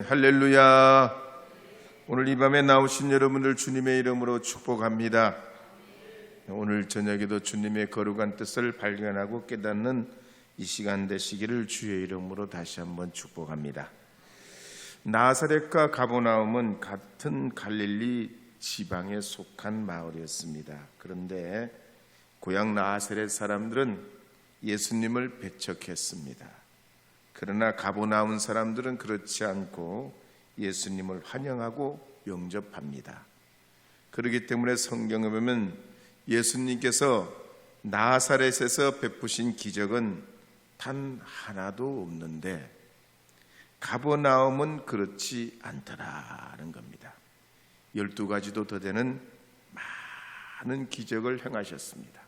할렐루야. 오늘 이 밤에 나오신 여러분들 주님의 이름으로 축복합니다. 오늘 저녁에도 주님의 거룩한 뜻을 발견하고 깨닫는 이 시간 되시기를 주의 이름으로 다시 한번 축복합니다. 나사렛과 가버나움은 같은 갈릴리 지방에 속한 마을이었습니다. 그런데 고향 나사렛 사람들은 예수님을 배척했습니다. 그러나 가버나움 사람들은 그렇지 않고 예수님을 환영하고 영접합니다. 그렇기 때문에 성경에 보면 예수님께서 나사렛에서 베푸신 기적은 단 하나도 없는데 가버나움은 그렇지 않더라는 겁니다. 12가지도 더 되는 많은 기적을 행하셨습니다.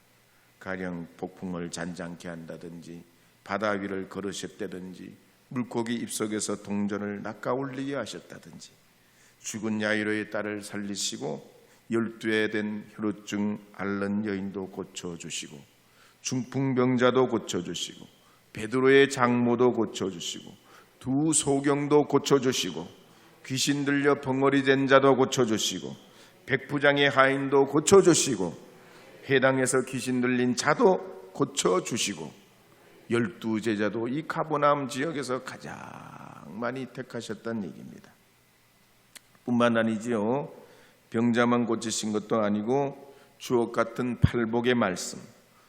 가령 폭풍을 잔잔케 한다든지 바다 위를 걸으셨다든지 물고기 입속에서 동전을 낚아올리게 하셨다든지 죽은 야이로의 딸을 살리시고 12에 된 혈루증 앓는 여인도 고쳐주시고 중풍병자도 고쳐주시고 베드로의 장모도 고쳐주시고 두 소경도 고쳐주시고 귀신 들려 벙어리 된 자도 고쳐주시고 백부장의 하인도 고쳐주시고 회당에서 귀신 들린 자도 고쳐주시고 12제자도 이 가버나움 지역에서 가장 많이 택하셨다는 얘기입니다. 뿐만 아니지요, 병자만 고치신 것도 아니고 주옥 같은 팔복의 말씀,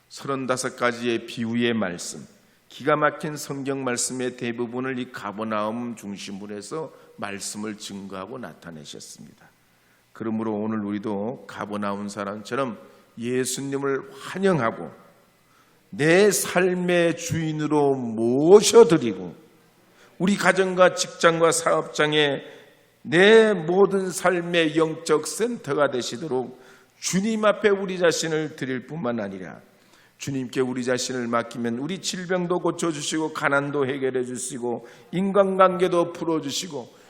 35가지의 비유의 말씀, 기가 막힌 성경 말씀의 대부분을 이 가버나움 중심으로 해서 말씀을 증거하고 나타내셨습니다. 그러므로 오늘 우리도 가버나움 사람처럼 예수님을 환영하고 내 삶의 주인으로 모셔드리고 우리 가정과 직장과 사업장에 내 모든 삶의 영적 센터가 되시도록 주님 앞에 우리 자신을 드릴 뿐만 아니라 주님께 우리 자신을 맡기면 우리 질병도 고쳐주시고 가난도 해결해 주시고 인간관계도 풀어주시고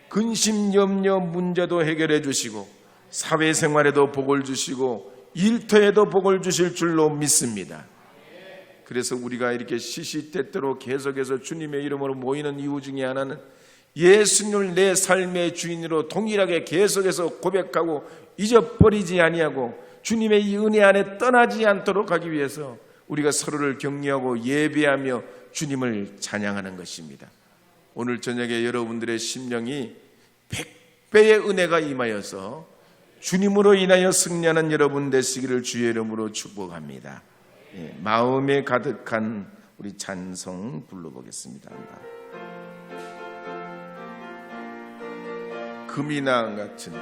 근심 염려 문제도 해결해 주시고 사회생활에도 복을 주시고 일터에도 복을 주실 줄로 믿습니다. 그래서 우리가 이렇게 시시때때로 계속해서 주님의 이름으로 모이는 이유 중에 하나는 예수님을 내 삶의 주인으로 동일하게 계속해서 고백하고 잊어버리지 아니하고 주님의 이 은혜 안에 떠나지 않도록 하기 위해서 우리가 서로를 격려하고 예배하며 주님을 찬양하는 것입니다. 오늘 저녁에 여러분들의 심령이 100배의 은혜가 임하여서 주님으로 인하여 승리하는 여러분 되시기를 주의 이름으로 축복합니다. 마음에 가득한 우리 찬송 불러보겠습니다. 금이나 은같은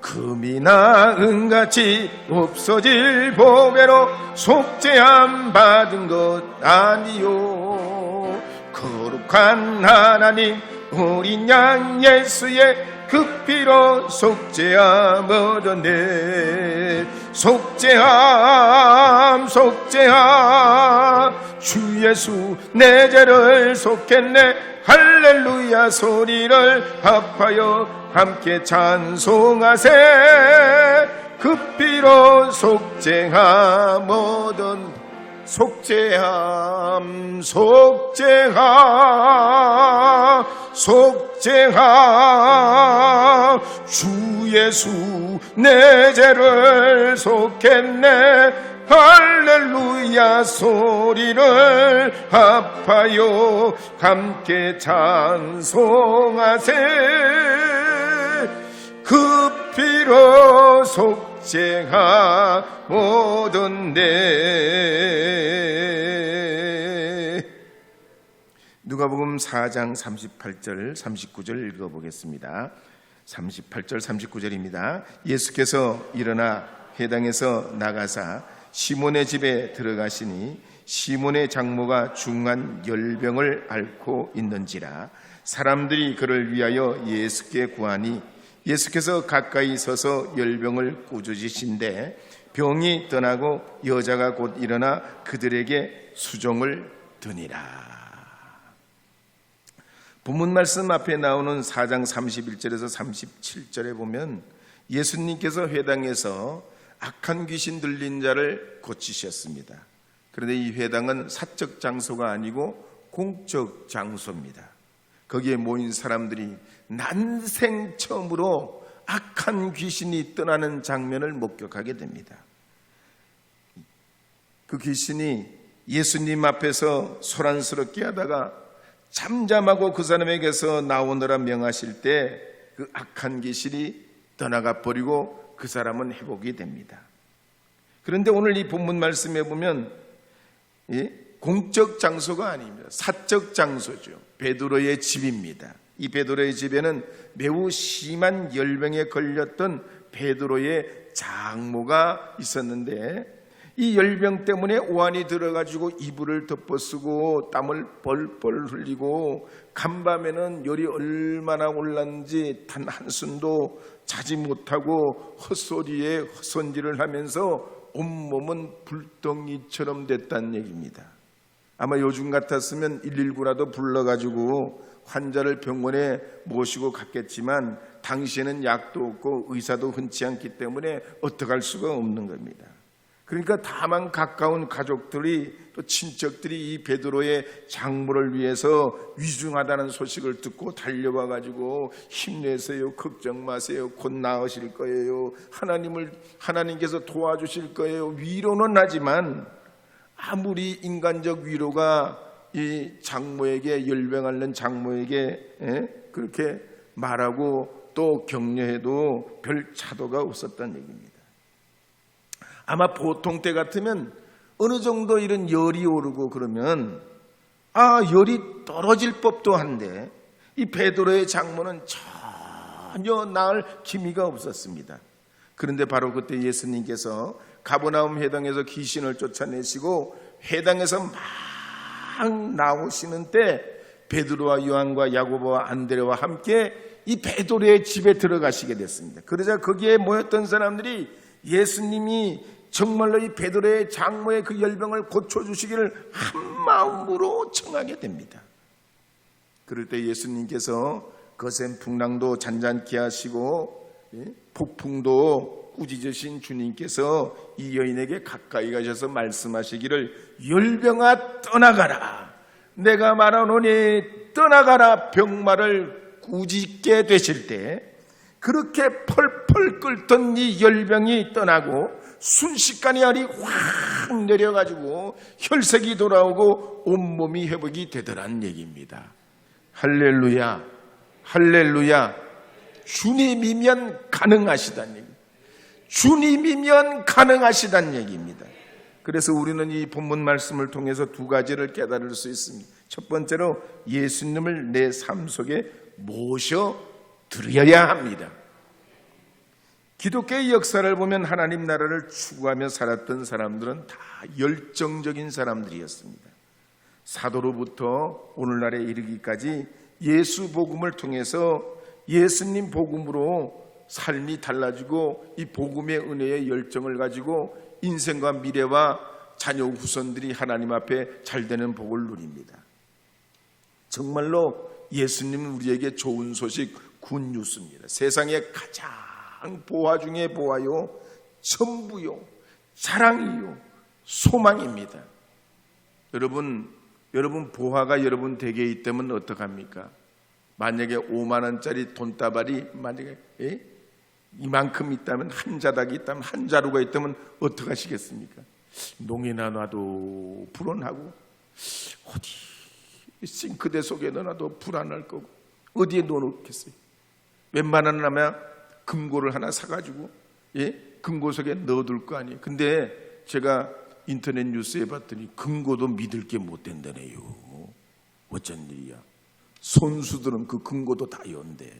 금이나 은같이 없어질 보배로 속죄함 받은 것 아니요 거룩한 하나님 어린 양 예수의 그 피로 속죄함 얻었네. 속죄함 주 예수 내 죄를 속했네. 할렐루야 소리를 합하여 함께 찬송하세. 그 피로 속죄함 얻은 속죄함 주 예수 내 죄를 속했네. 할렐루야 소리를 합하여 함께 찬송하세. 그 피로 속죄함 얻었네. 누가복음 4장 38절 39절 읽어보겠습니다. 38절 39절입니다. 예수께서 일어나 회당에서 나가사 시몬의 집에 들어가시니 시몬의 장모가 중한 열병을 앓고 있는지라 사람들이 그를 위하여 예수께 구하니 예수께서 가까이 서서 열병을 꾸짖으신데 병이 떠나고 여자가 곧 일어나 그들에게 수종을 드니라. 본문 말씀 앞에 나오는 4장 31절에서 37절에 보면 예수님께서 회당에서 악한 귀신 들린 자를 고치셨습니다. 그런데 이 회당은 사적 장소가 아니고 공적 장소입니다. 거기에 모인 사람들이 난생 처음으로 악한 귀신이 떠나는 장면을 목격하게 됩니다. 그 귀신이 예수님 앞에서 소란스럽게 하다가 잠잠하고 그 사람에게서 나오느라 명하실 때 그 악한 귀신이 떠나가 버리고 그 사람은 회복이 됩니다. 그런데 오늘 이 본문 말씀에 보면 공적 장소가 아닙니다. 사적 장소죠. 베드로의 집입니다. 이 베드로의 집에는 매우 심한 열병에 걸렸던 베드로의 장모가 있었는데 이 열병 때문에 오한이 들어가지고 이불을 덮어쓰고 땀을 뻘뻘 흘리고 간밤에는 열이 얼마나 올랐는지 단 한숨도 자지 못하고 헛소리에 헛손질을 하면서 온몸은 불덩이처럼 됐다는 얘기입니다. 아마 요즘 같았으면 119라도 불러가지고 환자를 병원에 모시고 갔겠지만 당시에는 약도 없고 의사도 흔치 않기 때문에 어떡할 수가 없는 겁니다. 그러니까 다만 가까운 가족들이 또 친척들이 이 베드로의 장모를 위해서 위중하다는 소식을 듣고 달려와 가지고 힘내세요, 걱정 마세요, 곧 나으실 거예요, 하나님께서 도와주실 거예요, 위로는 하지만 아무리 인간적 위로가 이 장모에게, 열병 앓는 장모에게 그렇게 말하고 또 격려해도 별 차도가 없었다는 얘기입니다. 아마 보통 때 같으면 어느 정도 이런 열이 오르고 그러면 열이 떨어질 법도 한데 이 베드로의 장모는 전혀 나을 기미가 없었습니다. 그런데 바로 그때 예수님께서 가버나움 회당에서 귀신을 쫓아내시고 회당에서 막 나오시는 때 베드로와 요한과 야고보와 안드레와 함께 이 베드로의 집에 들어가시게 됐습니다. 그러자 거기에 모였던 사람들이 예수님이 정말로 이 베드로의 장모의 그 열병을 고쳐주시기를 한 마음으로 청하게 됩니다. 그럴 때 예수님께서 거센 풍랑도 잔잔케 하시고 폭풍도 꾸짖으신 주님께서 이 여인에게 가까이 가셔서 말씀하시기를 열병아 떠나가라, 내가 말하노니 떠나가라, 병마를 꾸짖게 되실 때 그렇게 펄펄 끓던 이 열병이 떠나고 순식간에 알이 확 내려가지고 혈색이 돌아오고 온몸이 회복이 되더란 얘기입니다. 할렐루야, 할렐루야. 주님이면 가능하시다는 얘기, 주님이면 가능하시다는 얘기입니다. 그래서 우리는 이 본문 말씀을 통해서 두 가지를 깨달을 수 있습니다. 첫 번째로 예수님을 내 삶 속에 모셔드려야 합니다. 기독교의 역사를 보면 하나님 나라를 추구하며 살았던 사람들은 다 열정적인 사람들이었습니다. 사도로부터 오늘날에 이르기까지 예수 복음을 통해서 예수님 복음으로 삶이 달라지고 이 복음의 은혜의 열정을 가지고 인생과 미래와 자녀 후손들이 하나님 앞에 잘되는 복을 누립니다. 정말로 예수님은 우리에게 좋은 소식, 굿뉴스입니다. 세상에 가장 보화 중에 보화요, 전부요, 자랑이요, 소망입니다. 여러분 보화가 여러분 댁에 있다면 어떡합니까? 만약에 5만 원짜리 돈다발이 만약에 이만큼 있다면, 한 자닥이 있다면, 한 자루가 있다면 어떡하시겠습니까? 농에나 놔도 불안하고 어디 싱크대 속에 넣어놔도 불안할 거고 어디에 넣어놓겠어요? 웬만하면 아마 금고를 하나 사가지고 금고 속에 넣어둘 거 아니에요. 근데 제가 인터넷 뉴스에 봤더니 금고도 믿을 게 못 된다네요. 어쩐 일이야. 선수들은 그 금고도 다 연대.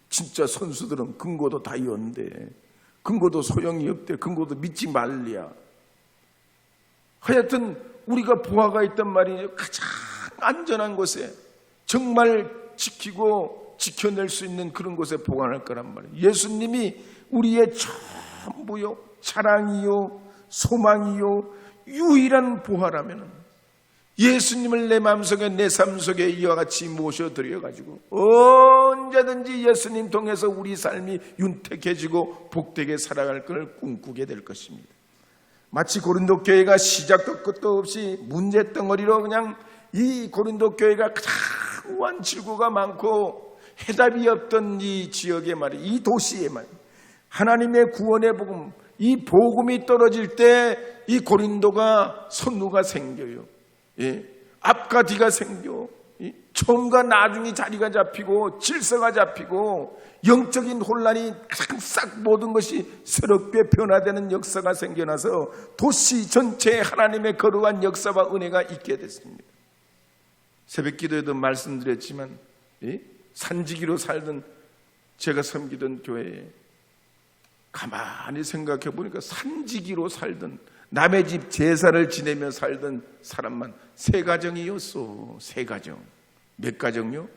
진짜 선수들은 금고도 다 연대. 금고도 소용이 없대. 금고도 믿지 말랴. 하여튼 우리가 보화가 있단 말이에요. 가장 안전한 곳에 정말 지키고 지켜낼 수 있는 그런 곳에 보관할 거란 말이에요. 예수님이 우리의 전부요, 자랑이요, 소망이요, 유일한 보화라면 예수님을 내 마음속에, 내 삶 속에 이와 같이 모셔드려가지고 언제든지 예수님 통해서 우리 삶이 윤택해지고 복되게 살아갈 걸 꿈꾸게 될 것입니다. 마치 고린도 교회가 시작도 끝도 없이 문제 덩어리로 그냥 이 고린도 교회가 가장 우한질구가 많고 해답이 없던 이 지역의 말이, 이 도시의 말, 하나님의 구원의 복음, 이 복음이 떨어질 때 이 고린도가 선루가 생겨요. 앞과 뒤가 생겨. 처음과 나중에 자리가 잡히고 질서가 잡히고 영적인 혼란이 싹 모든 것이 새롭게 변화되는 역사가 생겨나서 도시 전체에 하나님의 거룩한 역사와 은혜가 있게 됐습니다. 새벽 기도에도 말씀드렸지만 산지기로 살던 제가 섬기던 교회에 가만히 생각해 보니까 산지기로 살던, 남의 집 제사를 지내며 살던 사람만 3가정이었어. 3가정. 몇 가정요?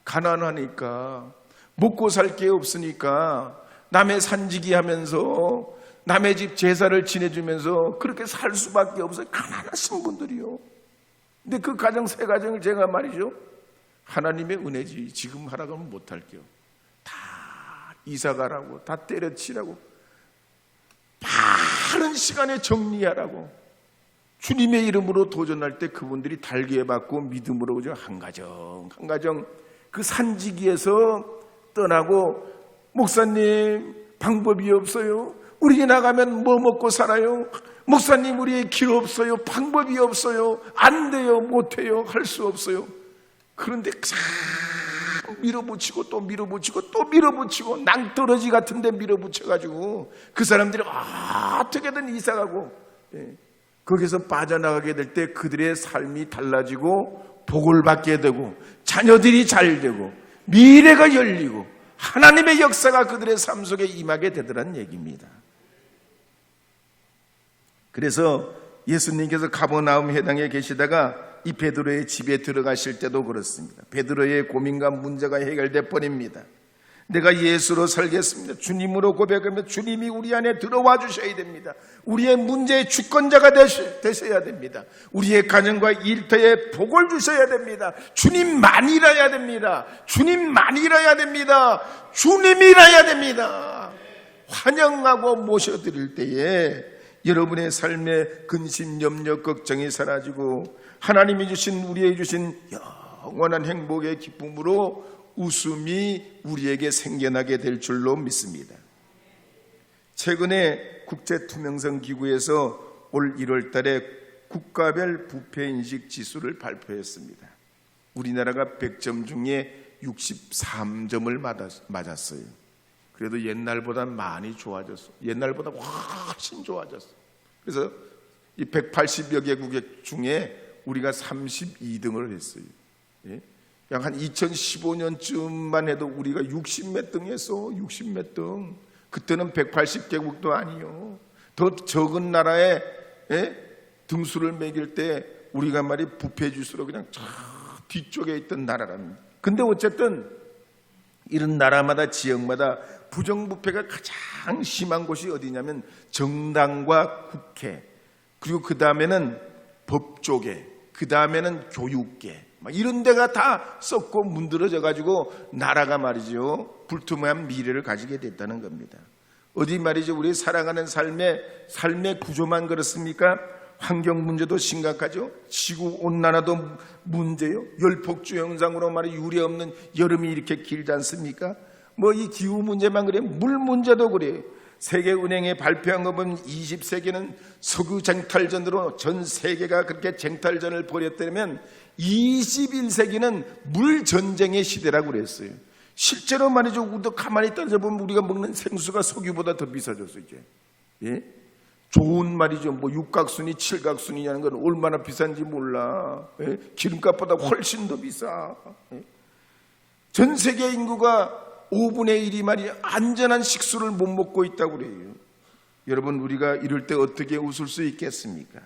가난하니까, 먹고 살 게 없으니까 남의 산지기 하면서 남의 집 제사를 지내주면서 그렇게 살 수밖에 없어요. 가난하신 분들이요. 근데 그 가정 3가정을 제가 말이죠, 하나님의 은혜지, 지금 하라고 하면 못할게요. 다 이사가라고, 다 때려치라고, 빠른 시간에 정리하라고, 주님의 이름으로 도전할 때 그분들이 달게 받고 믿음으로 그저 한 가정 그 산지기에서 떠나고, 목사님 방법이 없어요. 우리 나가면 뭐 먹고 살아요? 목사님 우리의 길 없어요. 방법이 없어요. 안 돼요. 못해요. 할 수 없어요. 그런데 밀어붙이고 또 밀어붙이고 또 밀어붙이고 낭떠러지 같은데 밀어붙여가지고 그 사람들이 어떻게든 이사가고, 거기서 빠져나가게 될 때 그들의 삶이 달라지고 복을 받게 되고 자녀들이 잘 되고 미래가 열리고 하나님의 역사가 그들의 삶 속에 임하게 되더란 얘기입니다. 그래서 예수님께서 가버나움 해당에 계시다가 이 베드로의 집에 들어가실 때도 그렇습니다. 베드로의 고민과 문제가 해결돼 버립니다. 내가 예수로 살겠습니다. 주님으로 고백하면 주님이 우리 안에 들어와 주셔야 됩니다. 우리의 문제의 주권자가 되셔야 됩니다. 우리의 가정과 일터에 복을 주셔야 됩니다. 주님만이라야 됩니다. 주님만이라야 됩니다. 주님이라야 됩니다. 환영하고 모셔드릴 때에 여러분의 삶의 근심, 염려, 걱정이 사라지고 하나님이 주신, 우리에게 주신 영원한 행복의 기쁨으로 웃음이 우리에게 생겨나게 될 줄로 믿습니다. 최근에 국제투명성기구에서 올 1월 달에 국가별 부패인식 지수를 발표했습니다. 우리나라가 100점 중에 63점을 맞았어요. 그래도 옛날보다 많이 좋아졌어. 옛날보다 훨씬 좋아졌어. 그래서 이 180여 개국 중에 우리가 32등을 했어요. 약 한 2015년쯤만 해도 우리가 60몇 등 했어. 60몇 등. 그때는 180개국도 아니요. 더 적은 나라에 등수를 매길 때 우리가 말이 부패지수로 그냥 저 뒤쪽에 있던 나라랍니다. 근데 어쨌든 이런 나라마다 지역마다 부정부패가 가장 심한 곳이 어디냐면 정당과 국회, 그리고 그 다음에는 법조계, 그 다음에는 교육계, 이런 데가 다 썩고 문드러져 가지고 나라가 말이죠, 불투명한 미래를 가지게 됐다는 겁니다. 어디 말이죠, 우리 살아가는 삶의 구조만 그렇습니까? 환경 문제도 심각하죠. 지구 온난화도 문제요. 열폭주 현상으로 말이 유례 없는 여름이 이렇게 길지 않습니까? 이 기후 문제만 그래요. 물 문제도 그래요. 세계은행에 발표한 거 보면 20세기는 석유 쟁탈전으로 전 세계가 그렇게 쟁탈전을 벌였다면 21세기는 물 전쟁의 시대라고 그랬어요. 실제로 말이죠, 우리도 가만히 따져 보면 우리가 먹는 생수가 석유보다 더 비싸졌어 이제. 예? 좋은 말이죠. 육각순이, 칠각순이냐는 건 얼마나 비싼지 몰라. 예? 기름값보다 훨씬 더 비싸. 예? 전 세계 인구가 5분의 1이 말이 안전한 식수를 못 먹고 있다고 그래요. 여러분, 우리가 이럴 때 어떻게 웃을 수 있겠습니까?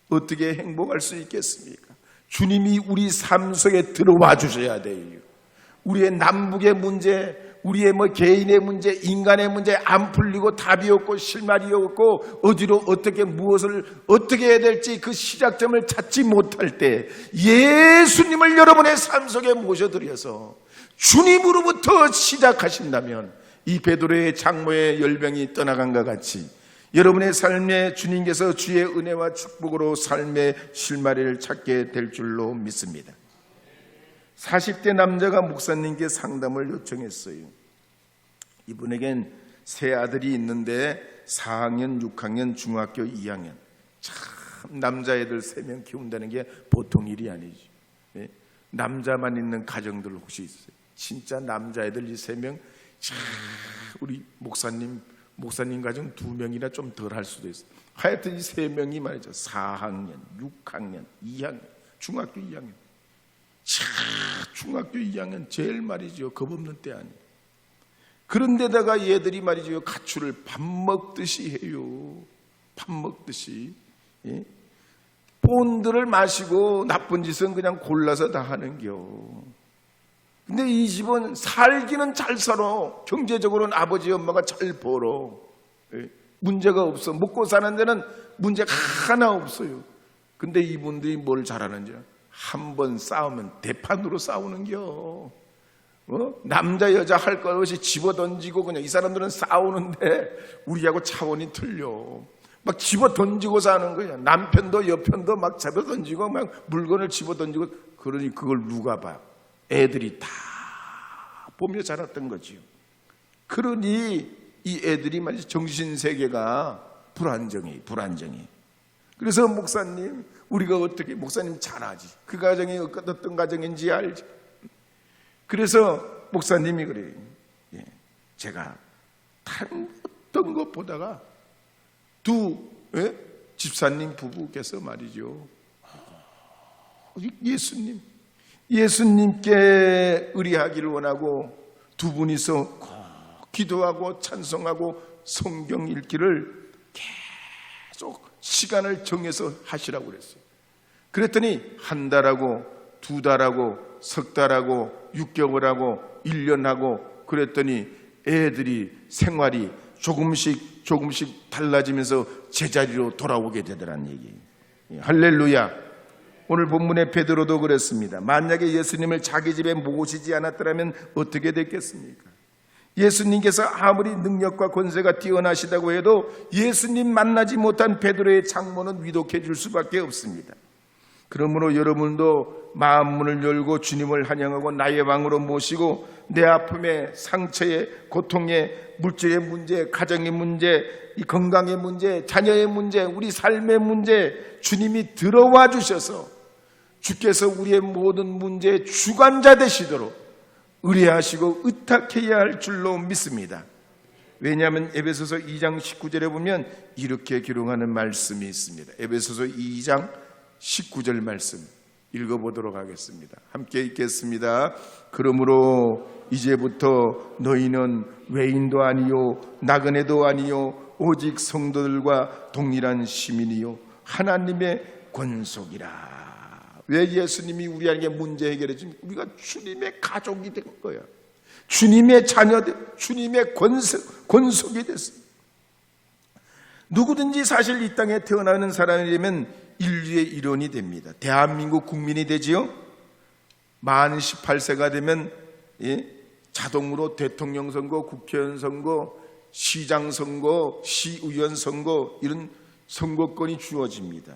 어떻게 행복할 수 있겠습니까? 주님이 우리 삶 속에 들어와 주셔야 돼요. 우리의 남북의 문제, 우리의 개인의 문제, 인간의 문제 안 풀리고 답이 없고 실마리 없고 어디로 무엇을 어떻게 해야 될지 그 시작점을 찾지 못할 때 예수님을 여러분의 삶 속에 모셔드려서 주님으로부터 시작하신다면 이 베드로의 장모의 열병이 떠나간 것 같이 여러분의 삶에 주님께서 주의 은혜와 축복으로 삶의 실마리를 찾게 될 줄로 믿습니다. 40대 남자가 목사님께 상담을 요청했어요. 이분에겐 세 아들이 있는데 4학년, 6학년, 중학교 2학년. 참 남자애들 3명 키운다는 게 보통 일이 아니죠. 남자만 있는 가정들 혹시 있어요? 진짜 남자애들 이 3명, 우리 목사님 가정 2명이나 좀 덜 할 수도 있어요. 하여튼 이 3명이 말이죠. 4학년, 6학년, 2학년, 중학교 2학년. 중학교 2학년 제일 말이죠. 겁없는 때 아니에요. 그런데다가 얘들이 말이죠. 가출을 밥 먹듯이 해요. 밥 먹듯이. 예? 본드를 마시고 나쁜 짓은 그냥 골라서 다 하는겨. 근데 이 집은 살기는 잘 살아. 경제적으로는 아버지 엄마가 잘 벌어. 예? 문제가 없어. 먹고 사는 데는 문제가 하나 없어요. 근데 이분들이 뭘 잘하는지 한 번 싸우면 대판으로 싸우는겨. 남자 여자 할 것 없이 집어던지고 그냥 이 사람들은 싸우는데 우리하고 차원이 틀려. 막 집어던지고 사는 거야. 남편도 여편도 막 집어던지고 막 물건을 집어던지고. 그러니 그걸 누가 봐? 애들이 다 보며 자랐던 거지요. 그러니 이 애들이 말이지 정신세계가 불안정해. 그래서 목사님 우리가 어떻게 목사님 잘 알지. 그 가정이 어떤 가정인지 알지. 그래서 목사님이 그래요. 제가 다른 어떤 것 보다가 집사님 부부께서 말이죠. 예수님께 의뢰하기를 원하고 두 분이서 기도하고 찬송하고 성경 읽기를 계속 시간을 정해서 하시라고 그랬어요. 그랬더니 한 달하고 두 달하고 석 달하고 6개월하고 1년하고 그랬더니 애들이 생활이 조금씩 달라지면서 제자리로 돌아오게 되더란 얘기예요. 할렐루야. 오늘 본문의 베드로도 그랬습니다. 만약에 예수님을 자기 집에 모시지 않았더라면 어떻게 됐겠습니까? 예수님께서 아무리 능력과 권세가 뛰어나시다고 해도 예수님 만나지 못한 베드로의 장모는 위독해질 수밖에 없습니다. 그러므로 여러분도 마음 문을 열고 주님을 환영하고 나의 왕으로 모시고 내 아픔에 상처에 고통에 물질의 문제, 가정의 문제, 이 건강의 문제, 자녀의 문제, 우리 삶의 문제 주님이 들어와 주셔서 주께서 우리의 모든 문제의 주관자 되시도록 의뢰하시고 의탁해야 할 줄로 믿습니다. 왜냐하면 에베소서 2장 19절에 보면 이렇게 기록하는 말씀이 있습니다. 에베소서 2장 19절 말씀 읽어보도록 하겠습니다. 함께 읽겠습니다. 그러므로 이제부터 너희는 외인도 아니요 나그네도 아니요 오직 성도들과 동일한 시민이요 하나님의 권속이라. 왜 예수님이 우리에게 문제 해결해 줍니까? 우리가 주님의 가족이 된 거야. 주님의 자녀들, 주님의 권속이 됐습니다. 누구든지 사실 이 땅에 태어나는 사람이라면 인류의 일원이 됩니다. 대한민국 국민이 되지요. 만 18세가 되면 자동으로 대통령 선거, 국회의원 선거, 시장 선거, 시의원 선거 이런 선거권이 주어집니다.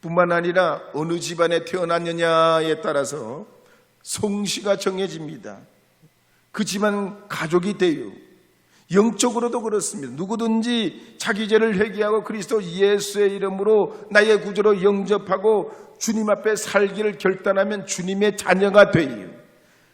뿐만 아니라 어느 집안에 태어났느냐에 따라서 성씨가 정해집니다. 그 집안 가족이 돼요. 영적으로도 그렇습니다. 누구든지 자기 죄를 회개하고 그리스도 예수의 이름으로 나의 구주로 영접하고 주님 앞에 살기를 결단하면 주님의 자녀가 돼요.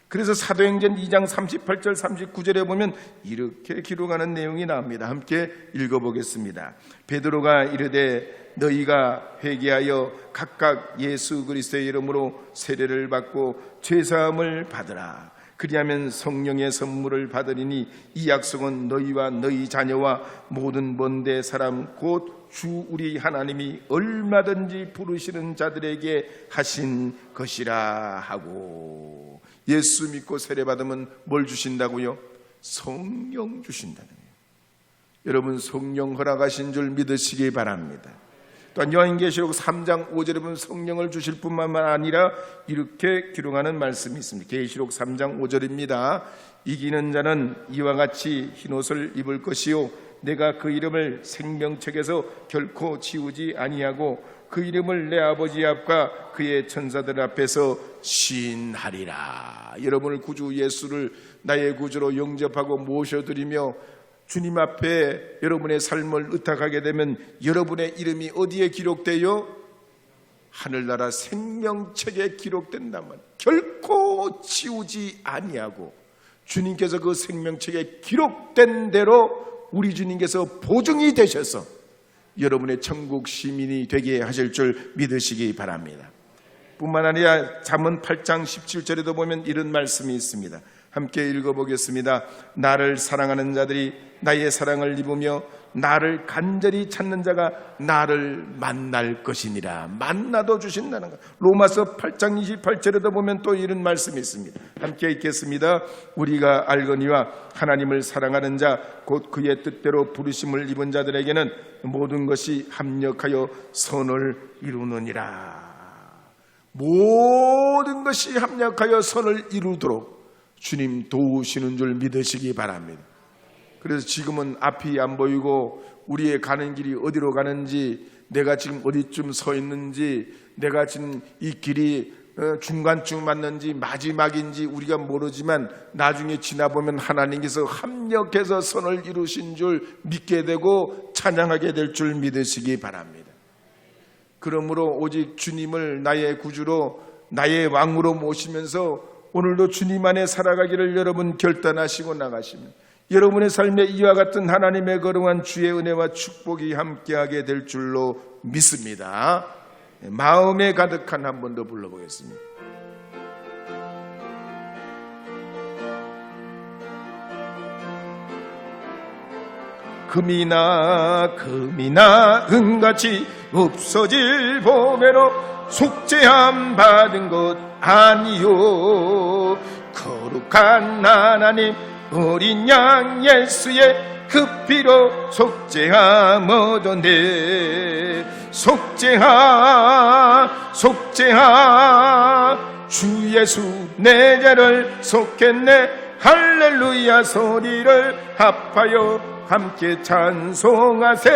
그래서 사도행전 2장 38절 39절에 보면 이렇게 기록하는 내용이 나옵니다. 함께 읽어보겠습니다. 베드로가 이르되 너희가 회개하여 각각 예수 그리스도의 이름으로 세례를 받고 죄사함을 받으라. 그리하면 성령의 선물을 받으리니 이 약속은 너희와 너희 자녀와 모든 먼데 사람 곧 주 우리 하나님이 얼마든지 부르시는 자들에게 하신 것이라 하고. 예수 믿고 세례 받으면 뭘 주신다고요? 성령 주신다는 거예요. 여러분 성령 허락하신 줄 믿으시기 바랍니다. 또한 요한계시록 3장 5절에 보면 성령을 주실 뿐만 아니라 이렇게 기록하는 말씀이 있습니다. 계시록 3장 5절입니다. 이기는 자는 이와 같이 흰옷을 입을 것이요 내가 그 이름을 생명책에서 결코 지우지 아니하고 그 이름을 내 아버지 앞과 그의 천사들 앞에서 시인하리라. 여러분을 구주 예수를 나의 구주로 영접하고 모셔드리며 주님 앞에 여러분의 삶을 의탁하게 되면 여러분의 이름이 어디에 기록돼요? 하늘나라 생명책에 기록된다면 결코 지우지 아니하고 주님께서 그 생명책에 기록된 대로 우리 주님께서 보증이 되셔서 여러분의 천국 시민이 되게 하실 줄 믿으시기 바랍니다. 뿐만 아니라 잠언 8장 17절에도 보면 이런 말씀이 있습니다. 함께 읽어보겠습니다. 나를 사랑하는 자들이 나의 사랑을 입으며 나를 간절히 찾는 자가 나를 만날 것이니라. 만나도 주신다는 것. 로마서 8장 28절에도 보면 또 이런 말씀이 있습니다. 함께 읽겠습니다. 우리가 알거니와 하나님을 사랑하는 자 곧 그의 뜻대로 부르심을 입은 자들에게는 모든 것이 합력하여 선을 이루느니라. 모든 것이 합력하여 선을 이루도록 주님 도우시는 줄 믿으시기 바랍니다. 그래서 지금은 앞이 안 보이고 우리의 가는 길이 어디로 가는지, 내가 지금 어디쯤 서 있는지, 내가 지금 이 길이 중간쯤 맞는지 마지막인지 우리가 모르지만 나중에 지나보면 하나님께서 합력해서 선을 이루신 줄 믿게 되고 찬양하게 될 줄 믿으시기 바랍니다. 그러므로 오직 주님을 나의 구주로 나의 왕으로 모시면서 오늘도 주님 안에 살아가기를 여러분 결단하시고 나가시면 여러분의 삶에 이와 같은 하나님의 거룩한 주의 은혜와 축복이 함께하게 될 줄로 믿습니다. 마음에 가득한 한 번 더 불러보겠습니다. 금이나 은같이 없어질 봄에로 속죄함 받은 것 아니요. 거룩한 하나님 어린 양 예수의 그 피로 속죄함 얻었네. 속죄하 주 예수 내 죄를 속했네. 할렐루야 소리를 합하여 함께 찬송하세.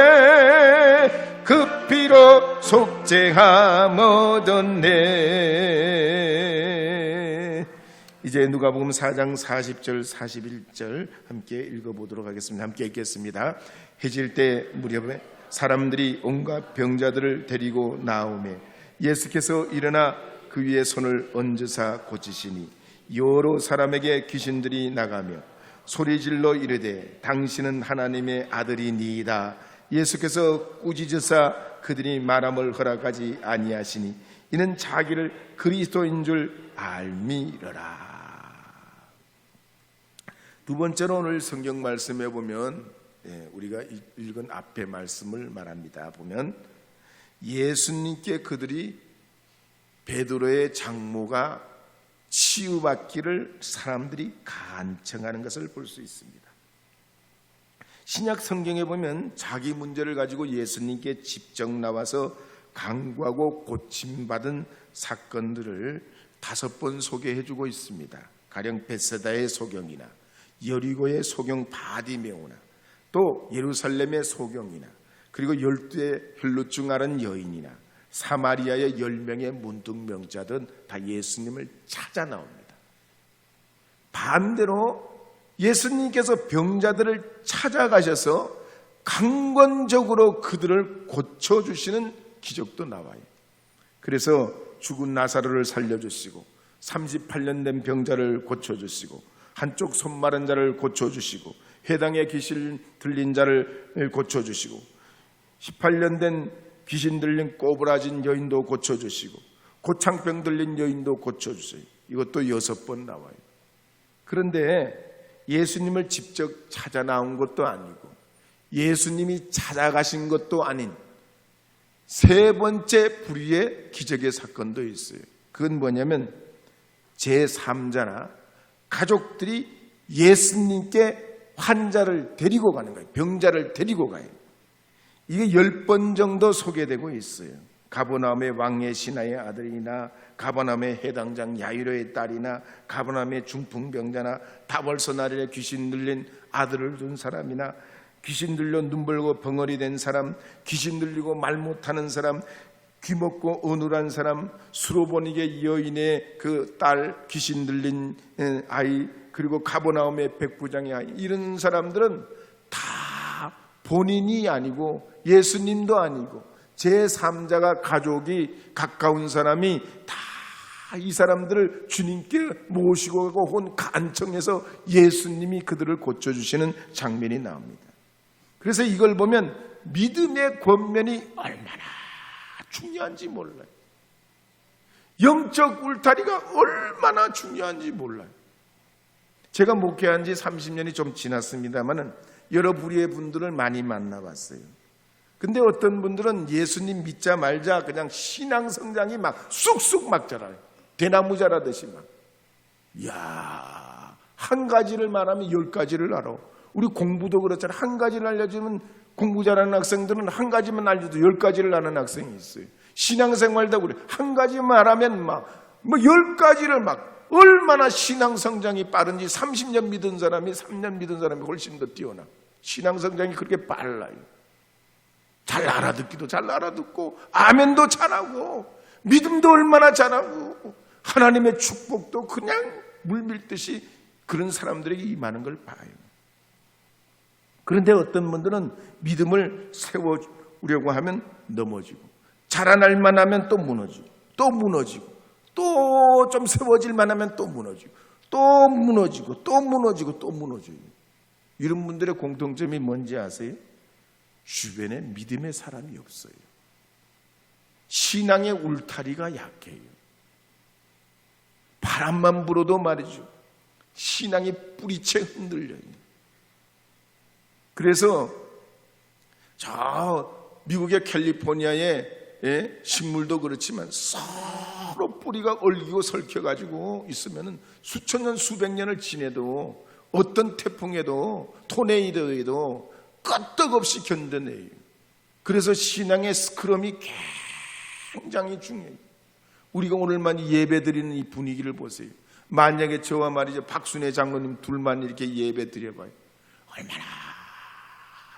그 피로 속죄함 얻었네. 이제 누가복음 4장 40절 41절 함께 읽어보도록 하겠습니다. 함께 읽겠습니다. 해질 때 무렵에 사람들이 온갖 병자들을 데리고 나오매 예수께서 일어나 그 위에 손을 얹으사 고치시니 여러 사람에게 귀신들이 나가며 소리질러 이르되 당신은 하나님의 아들이니이다. 예수께서 꾸짖으사 그들이 말함을 허락하지 아니하시니 이는 자기를 그리스도인 줄 알미러라. 두 번째로 오늘 성경 말씀에 보면 우리가 읽은 앞에 말씀을 말합니다. 보면 예수님께 그들이 베드로의 장모가 치유받기를 사람들이 간청하는 것을 볼 수 있습니다. 신약 성경에 보면 자기 문제를 가지고 예수님께 직접 나와서 간구하고 고침받은 사건들을 5번 소개해주고 있습니다. 가령 벳세다의 소경이나 여리고의 소경 바디메오나 또 예루살렘의 소경이나 그리고 12의 혈루증 앓은 여인이나 사마리아의 10명의 문둥병자 등 다 예수님을 찾아 나옵니다. 반대로 예수님께서 병자들을 찾아가셔서 강권적으로 그들을 고쳐주시는 기적도 나와요. 그래서 죽은 나사로를 살려주시고 38년 된 병자를 고쳐주시고 한쪽 손 마른 자를 고쳐주시고 회당에 귀신 들린 자를 고쳐주시고 18년 된 귀신 들린 꼬부라진 여인도 고쳐주시고 고창병 들린 여인도 고쳐주세요. 이것도 6번 나와요. 그런데 예수님을 직접 찾아 나온 것도 아니고 예수님이 찾아가신 것도 아닌 세 번째 불의의 기적의 사건도 있어요. 그건 뭐냐면 제3자나 가족들이 예수님께 환자를 데리고 가는 거예요. 병자를 데리고 가요. 이게 10번 정도 소개되고 있어요. 가버나움의 왕의 신하의 아들이나 가버나움의 해당장 야이로의 딸이나 가버나움의 중풍병자나 다벌소나리에 귀신 들린 아들을 둔 사람이나 귀신 들려 눈 벌고 벙어리 된 사람, 귀신 들리고 말 못하는 사람, 귀먹고 어눌한 사람, 수로보니게 여인의 그 딸, 귀신 들린 아이, 그리고 가버나움의 백부장의 아이, 이런 사람들은 다 본인이 아니고 예수님도 아니고 제3자가 가족이 가까운 사람이 다 이 사람들을 주님께 모시고 가고 혼 간청해서 예수님이 그들을 고쳐주시는 장면이 나옵니다. 그래서 이걸 보면 믿음의 권면이 얼마나 중요한지 몰라요. 영적 울타리가 얼마나 중요한지 몰라요. 제가 목회한 지 30년이 좀 지났습니다만 여러 부류의 분들을 많이 만나봤어요. 근데 어떤 분들은 예수님 믿자 말자 그냥 신앙 성장이 막 쑥쑥 막 자라요. 대나무 자라듯이 막. 이야, 한 가지를 말하면 10가지를 알아. 우리 공부도 그렇잖아요. 한 가지를 알려주면 공부 잘하는 학생들은 한 가지만 알려도 10가지를 아는 학생이 있어요. 신앙생활도 그래. 한 가지만 말하면 막 10가지를 막, 얼마나 신앙 성장이 빠른지 30년 믿은 사람이 3년 믿은 사람이 훨씬 더 뛰어나. 신앙 성장이 그렇게 빨라요. 잘 알아듣기도 잘 알아듣고 아멘도 잘하고 믿음도 얼마나 잘하고 하나님의 축복도 그냥 물밀듯이 그런 사람들에게 임하는 걸 봐요. 그런데 어떤 분들은 믿음을 세워주려고 하면 넘어지고, 자라날 만하면 또 무너지고, 또 무너지고, 또 좀 세워질 만하면 또 무너지고, 또 무너지고, 또 무너지고, 또 무너지고. 이런 분들의 공통점이 뭔지 아세요? 주변에 믿음의 사람이 없어요. 신앙의 울타리가 약해요. 바람만 불어도 말이죠. 신앙이 뿌리채 흔들려요. 그래서 저 미국의 캘리포니아의 식물도 그렇지만 서로 뿌리가 얽히고 설켜가지고 있으면 수천 년 수백 년을 지내도 어떤 태풍에도 토네이도에도 끄떡없이 견뎌내요. 그래서 신앙의 스크럼이 굉장히 중요해요. 우리가 오늘만 예배 드리는 이 분위기를 보세요. 만약에 저와 말이죠, 박순애 장로님 둘만 이렇게 예배 드려봐요. 얼마나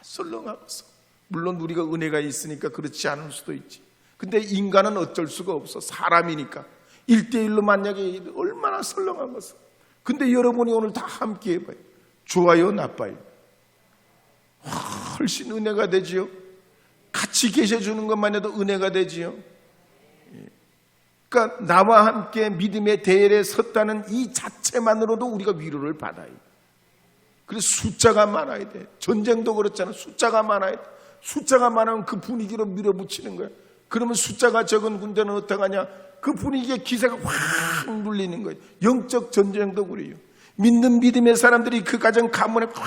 썰렁하겠어. 물론 우리가 은혜가 있으니까 그렇지 않을 수도 있지. 근데 인간은 어쩔 수가 없어. 사람이니까. 1대1로 만약에 얼마나 썰렁하겠어. 근데 여러분이 오늘 다 함께 해봐요. 좋아요, 나빠요? 훨씬 은혜가 되지요. 같이 계셔주는 것만 해도 은혜가 되지요. 그러니까 나와 함께 믿음의 대열에 섰다는 이 자체만으로도 우리가 위로를 받아요. 그래서 숫자가 많아야 돼. 전쟁도 그렇잖아. 숫자가 많아야 돼. 숫자가 많으면 그 분위기로 밀어붙이는 거야. 그러면 숫자가 적은 군대는 어떡하냐? 그 분위기에 기세가 확 눌리는 거예요. 영적 전쟁도 그래요. 믿는 믿음의 사람들이 그 가정 가문에 확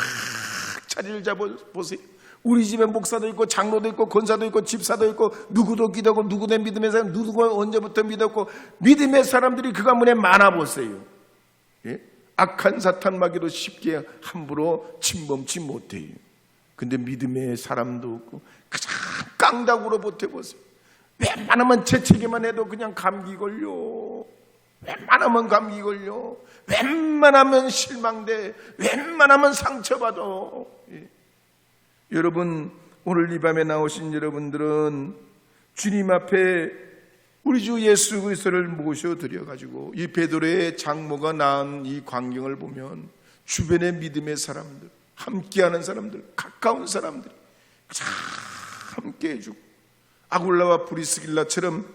자리를 잡아보세요. 우리 집에 목사도 있고 장로도 있고 권사도 있고 집사도 있고 누구도 기도하고 누구도 믿음의 사람, 누구가 언제부터 믿었고 믿음의 사람들이 그 가문에 많아보세요. 예? 악한 사탄 마귀도 쉽게 함부로 침범치 못해요. 근데 믿음의 사람도 없고 그냥 깡다구로 버텨보세요. 웬만하면 재채기만 해도 그냥 감기 걸려. 웬만하면 감기 걸려. 웬만하면 실망돼. 웬만하면 상처받아. 예. 여러분, 오늘 이 밤에 나오신 여러분들은 주님 앞에 우리 주 예수 그리스도를 모셔드려가지고 이 베드로의 장모가 낳은 이 광경을 보면 주변의 믿음의 사람들, 함께하는 사람들, 가까운 사람들이 함께 해주고 아굴라와 브리스길라처럼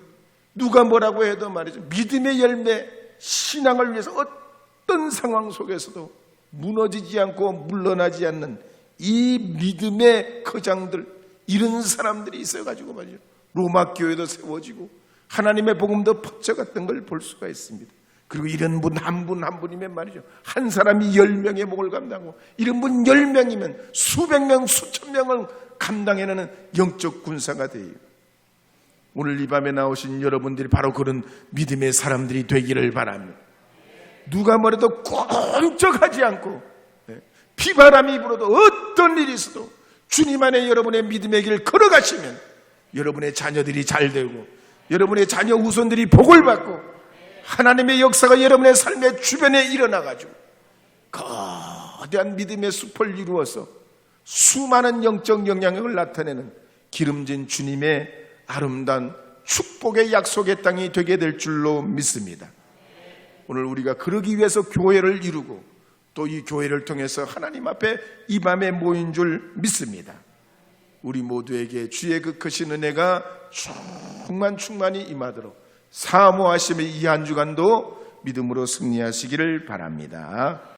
누가 뭐라고 해도 말이죠. 믿음의 열매, 신앙을 위해서 어떤 상황 속에서도 무너지지 않고 물러나지 않는 이 믿음의 거장들, 이런 사람들이 있어가지고 말이죠. 로마 교회도 세워지고 하나님의 복음도 퍼져갔던 걸 볼 수가 있습니다. 그리고 이런 분 한 분 한 분이면 말이죠. 한 사람이 10명의 목을 감당하고 이런 분 10명이면 수백 명, 수천 명을 감당해내는 영적 군사가 돼요. 오늘 이 밤에 나오신 여러분들이 바로 그런 믿음의 사람들이 되기를 바랍니다. 누가 뭐래도 꼼짝하지 않고 비바람이 불어도 어떤 일이 있어도 주님 안에 여러분의 믿음의 길을 걸어가시면 여러분의 자녀들이 잘 되고 여러분의 자녀 후손들이 복을 받고 하나님의 역사가 여러분의 삶의 주변에 일어나가지고 거대한 믿음의 숲을 이루어서 수많은 영적 영향력을 나타내는 기름진 주님의 아름다운 축복의 약속의 땅이 되게 될 줄로 믿습니다. 오늘 우리가 그러기 위해서 교회를 이루고 또 이 교회를 통해서 하나님 앞에 이 밤에 모인 줄 믿습니다. 우리 모두에게 주의 그 크신 은혜가 충만히 임하도록 사모하심의 이 한 주간도 믿음으로 승리하시기를 바랍니다.